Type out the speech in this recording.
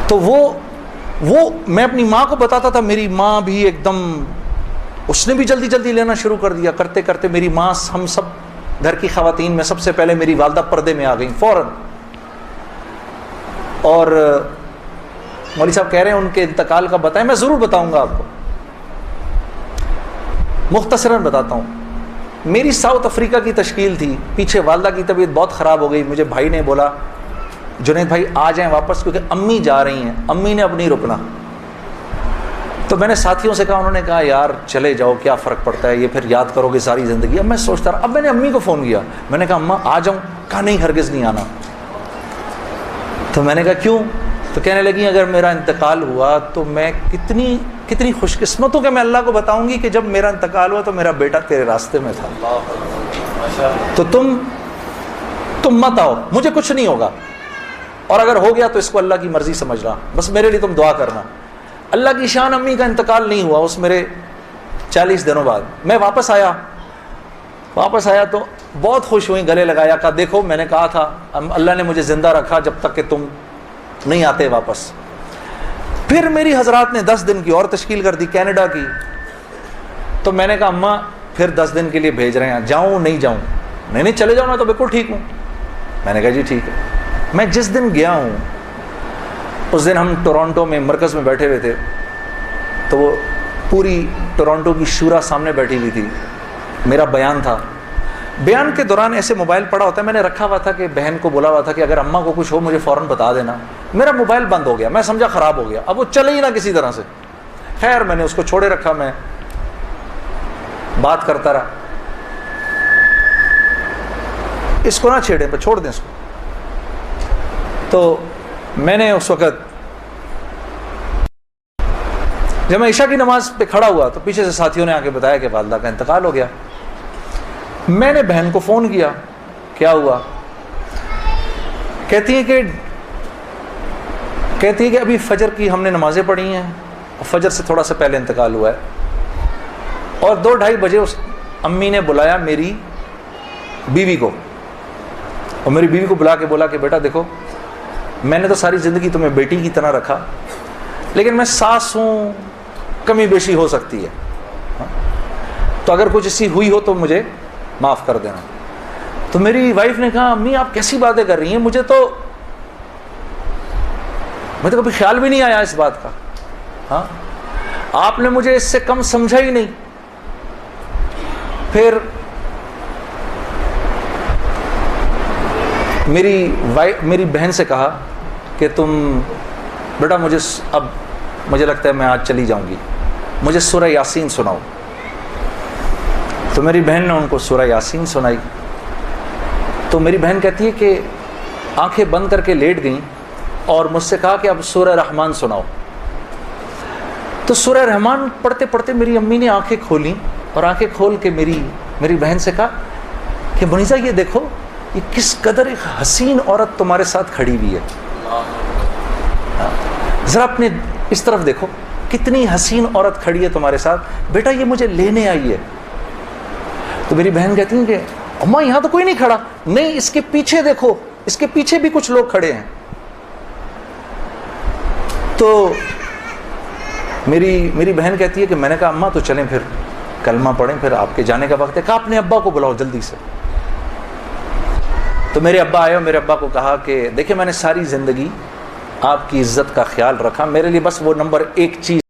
تو وہ میں اپنی ماں کو بتاتا تھا، میری ماں بھی ایک دم، اس نے بھی جلدی جلدی لینا شروع کر دیا. کرتے کرتے میری ماں، ہم سب گھر کی خواتین میں سب سے پہلے میری والدہ پردے میں آ گئیں فوراً. اور مولوی صاحب کہہ رہے ہیں ان کے انتقال کا بتائیں، میں ضرور بتاؤں گا آپ کو، مختصراً بتاتا ہوں. میری ساؤتھ افریقہ کی تشکیل تھی، پیچھے والدہ کی طبیعت بہت خراب ہو گئی. مجھے بھائی نے بولا جنید بھائی آ جائیں واپس، کیونکہ امی جا رہی ہیں، امی نے اب نہیں رکنا. تو میں نے ساتھیوں سے کہا، انہوں نے کہا یار چلے جاؤ، کیا فرق پڑتا ہے، یہ پھر یاد کرو گے ساری زندگی. اب میں سوچتا رہا. اب میں نے امی کو فون کیا، میں نے کہا اماں آ جاؤں؟ کہا نہیں ہرگز نہیں آنا. تو میں نے کہا کیوں؟ تو کہنے لگی اگر میرا انتقال ہوا تو میں کتنی خوش قسمت ہوں کہ میں اللہ کو بتاؤں گی کہ جب میرا انتقال ہوا تو میرا بیٹا تیرے راستے میں تھا. تو تم مت آؤ، مجھے کچھ نہیں ہوگا، اور اگر ہو گیا تو اس کو اللہ کی مرضی سمجھ رہا، بس میرے لیے تم دعا کرنا. اللہ کی شان، امی کا انتقال نہیں ہوا اس میرے 40 دنوں بعد. میں واپس آیا تو بہت خوش ہوئی، گلے لگایا، کہا دیکھو میں نے کہا تھا اللہ نے مجھے زندہ رکھا جب تک کہ تم نہیں آتے واپس. پھر میری حضرات نے 10 دن کی اور تشکیل کر دی کینیڈا کی. تو میں نے کہا اماں پھر 10 دن کے لیے بھیج رہے ہیں، جاؤں نہیں جاؤں؟ نہیں چلے جاؤ، میں تو بالکل ٹھیک ہوں. میں نے کہا جی ٹھیک ہے. میں جس دن گیا ہوں اس دن ہم ٹورانٹو میں مرکز میں بیٹھے ہوئے تھے، تو وہ پوری ٹورانٹو کی شورا سامنے بیٹھی ہوئی تھی. میرا بیان تھا. بیان کے دوران ایسے موبائل پڑا ہوتا ہے، میں نے رکھا ہوا تھا کہ بہن کو بولا ہوا تھا کہ اگر اماں کو کچھ ہو مجھے فوراً بتا دینا. میرا موبائل بند ہو گیا، میں سمجھا خراب ہو گیا، اب وہ چلے ہی نہ کسی طرح سے. خیر میں نے اس کو چھوڑے رکھا، میں بات کرتا رہا. اس کو نہ چھیڑیں، پہ چھوڑ دیں اس کو. تو میں نے اس وقت جب میں عشاء کی نماز پہ کھڑا ہوا تو پیچھے سے ساتھیوں نے آ کے بتایا کہ والدہ کا انتقال ہو گیا. میں نے بہن کو فون کیا، کیا ہوا؟ کہتی ہے کہ ابھی فجر کی ہم نے نمازیں پڑھی ہیں اور فجر سے تھوڑا سا پہلے انتقال ہوا ہے. اور 2-2:30 بجے اس امی نے بلایا میری بیوی کو، اور میری بیوی کو بلا کے بولا کہ بیٹا دیکھو میں نے تو ساری زندگی تمہیں بیٹی کی طرح رکھا، لیکن میں ساس ہوں، کمی بیشی ہو سکتی ہے، تو اگر کچھ ایسی ہوئی ہو تو مجھے معاف کر دینا. تو میری وائف نے کہا امی آپ کیسی باتیں کر رہی ہیں، مجھے تو کبھی خیال بھی نہیں آیا اس بات کا. ہاں آپ نے مجھے اس سے کم سمجھا ہی نہیں. پھر میری بہن سے کہا کہ تم بیٹا مجھے لگتا ہے میں آج چلی جاؤں گی، مجھے سورہ یاسین سناؤ. تو میری بہن نے ان کو سورہ یاسین سنائی. تو میری بہن کہتی ہے کہ آنکھیں بند کر کے لیٹ گئیں اور مجھ سے کہا کہ اب سورہ رحمان سناؤ. تو سورہ رحمان پڑھتے پڑھتے میری امی نے آنکھیں کھولیں، اور آنکھیں کھول کے میری بہن سے کہا کہ منیزہ یہ دیکھو یہ کس قدر ایک حسین عورت تمہارے ساتھ کھڑی ہوئی ہے، ذرا اپنے اس طرف دیکھو کتنی حسین عورت کھڑی ہے تمہارے ساتھ، بیٹا یہ مجھے لینے آئی ہے. تو میری بہن کہتی ہیں کہ اماں یہاں تو کوئی نہیں کھڑا. نہیں اس کے پیچھے دیکھو، اس کے پیچھے بھی کچھ لوگ کھڑے ہیں. تو میری بہن کہتی ہے کہ میں نے کہا اماں تو چلیں پھر کلمہ پڑھیں، پھر آپ کے جانے کا وقت ہے. کہا اپنے ابا کو بلاؤ جلدی سے. تو میرے ابا آئے اور میرے ابا کو کہا کہ دیکھیں میں نے ساری زندگی آپ کی عزت کا خیال رکھا، میرے لیے بس وہ نمبر 1 چیز